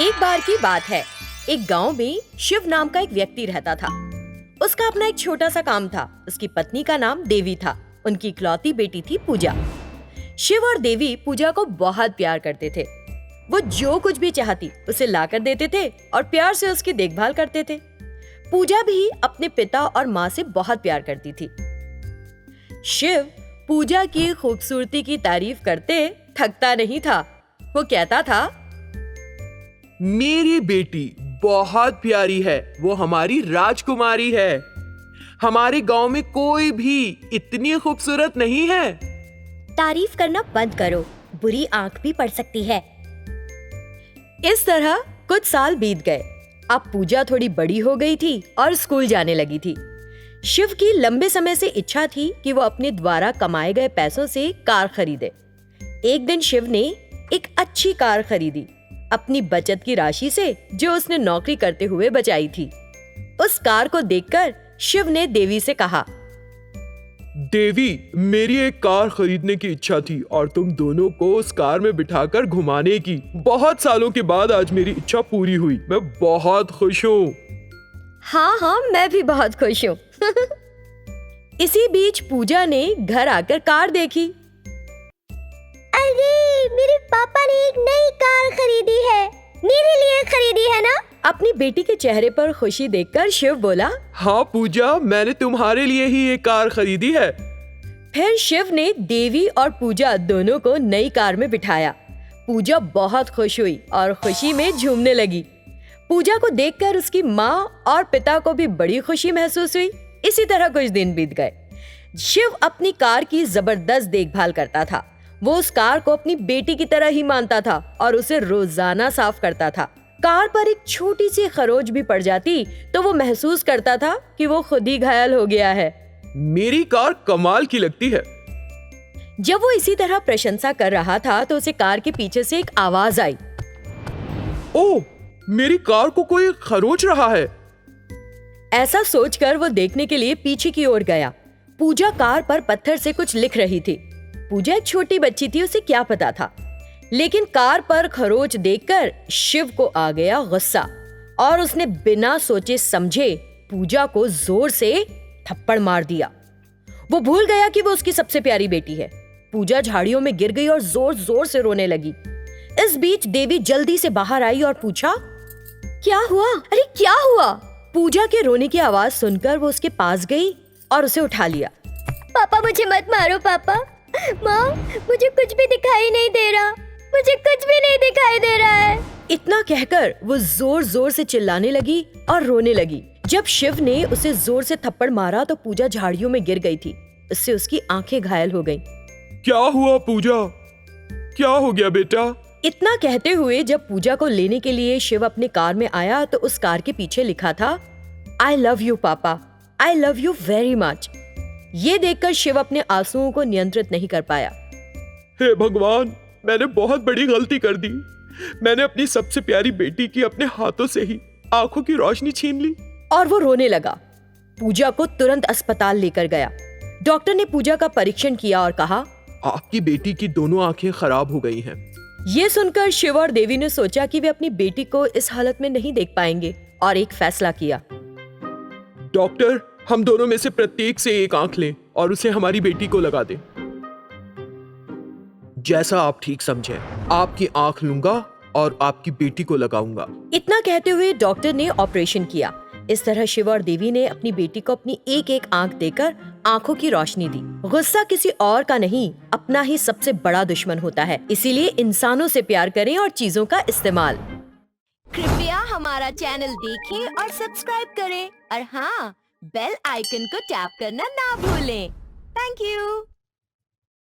एक बार की बात है, एक गांव में शिव नाम का एक व्यक्ति रहता था। उसका अपना एक छोटा सा काम था। उसकी पत्नी का नाम देवी था। उनकी इकलौती बेटी थी पूजा। शिव और देवी पूजा को बहुत प्यार करते थे। वो जो कुछ भी चाहती उसे लाकर देते थे और प्यार से उसकी देखभाल करते थे। पूजा भी अपने पिता और माँ से बहुत प्यार करती थी। शिव पूजा की खूबसूरती की तारीफ करते थकता नहीं था। वो कहता था, मेरी बेटी बहुत प्यारी है, वो हमारी राजकुमारी है। हमारे गांव में कोई भी इतनी खूबसूरत नहीं है। तारीफ करना बंद करो, बुरी आंख भी पड़ सकती है। इस तरह कुछ साल बीत गए। अब पूजा थोड़ी बड़ी हो गई थी और स्कूल जाने लगी थी। शिव की लंबे समय से इच्छा थी कि वो अपने द्वारा कमाए गए पैसों से कार खरीदे। एक दिन शिव ने एक अच्छी कार खरीदी, अपनी बचत की राशि से जो उसने नौकरी करते हुए बचाई थी। उस कार को देखकर शिव ने देवी से कहा, देवी, मेरी एक कार खरीदने की इच्छा थी और तुम दोनों को उस कार में बिठाकर घुमाने की। बहुत सालों के बाद आज मेरी इच्छा पूरी हुई। मैं बहुत खुश हूँ। हाँ, मैं भी बहुत खुश हूँ। इसी बीच पूजा ने घर आकर कार देखी। अरे, मेरे पापा ने एक नई कार खरीदी है। मेरे लिए खरीदी है ना? अपनी बेटी के चेहरे पर खुशी देखकर शिव बोला, हाँ पूजा, मैंने तुम्हारे लिए ही एक कार खरीदी है। फिर शिव ने देवी और पूजा दोनों को नई कार में बिठाया। पूजा बहुत खुश हुई और खुशी में झूमने लगी। पूजा को देखकर उसकी माँ और पिता को भी बड़ी खुशी महसूस हुई। इसी तरह कुछ दिन बीत गए। शिव अपनी कार की जबरदस्त देखभाल करता था। वो उस कार को अपनी बेटी की तरह ही मानता था और उसे रोजाना साफ करता था। कार पर एक छोटी सी खरोंच भी पड़ जाती तो वो महसूस करता था कि वो खुद ही घायल हो गया है। मेरी कार कमाल की लगती है। जब वो इसी तरह प्रशंसा कर रहा था तो उसे कार के पीछे से एक आवाज आई। ओह, मेरी कार को कोई खरोच रहा है। ऐसा सोचकर वो देखने के लिए पीछे की ओर गया। पूजा कार पर पत्थर से कुछ लिख रही थी। पूजा एक छोटी बच्ची थी, उसे क्या पता था। लेकिन कार पर खरोच देखकर शिव को आ गया गुस्सा और उसने बिना सोचे समझे पूजा को जोर से थप्पड़ मार दिया। वो भूल गया कि वो उसकी सबसे प्यारी बेटी है। पूजा झाड़ियों में गिर गई और जोर जोर से रोने लगी। इस बीच देवी जल्दी से बाहर आई और पूछा, क्या हुआ? अरे क्या हुआ? पूजा के रोने की आवाज सुनकर वो उसके पास गई और उसे उठा लिया। पापा, मुझे मत मारो। पापा, माँ, मुझे कुछ भी दिखाई नहीं दे रहा। मुझे कुछ भी नहीं दिखाई दे रहा है। इतना कहकर वो जोर जोर से चिल्लाने लगी और रोने लगी। जब शिव ने उसे जोर से थप्पड़ मारा तो पूजा झाड़ियों में गिर गई थी। इससे उसकी आंखें घायल हो गईं। क्या हुआ पूजा? क्या हो गया बेटा? इतना कहते हुए जब पूजा को लेने के लिए शिव अपने कार में आया तो उस कार के पीछे लिखा था, आई लव यू पापा, I love you very much. ये देखकर शिव अपने आंसुओं को नियंत्रित नहीं कर पाया। हे भगवान, मैंने बहुत बड़ी गलती कर दी। मैंने अपनी सबसे प्यारी बेटी की अपने हाथों से ही आंखों की रोशनी छीन ली। और वो रोने लगा। पूजा को तुरंत अस्पताल लेकर गया। डॉक्टर ने पूजा का परीक्षण किया और कहा, आपकी बेटी की दोनों आंखें खराब हो गई हैं। ये सुनकर शिव और देवी ने सोचा कि वे अपनी बेटी को इस हालत में नहीं देख पाएंगे और एक फैसला किया। डॉक्टर, हम दोनों में से प्रत्येक से एक आंख लें और उसे हमारी बेटी को लगा दें। जैसा आप ठीक समझें। आपकी आंख लूंगा और आपकी बेटी को लगाऊंगा। इतना कहते हुए डॉक्टर ने ऑपरेशन किया। इस तरह शिव और देवी ने अपनी बेटी को अपनी एक एक आंख देकर आंखों की रोशनी दी। गुस्सा किसी और का नहीं, अपना ही सबसे बड़ा दुश्मन होता है। इसीलिए इंसानों से प्यार करें और चीजों का इस्तेमाल। कृपया हमारा चैनल देखें और सब्सक्राइब करें और हाँ, बेल आइकन को टैप करना ना भूलें। Thank you.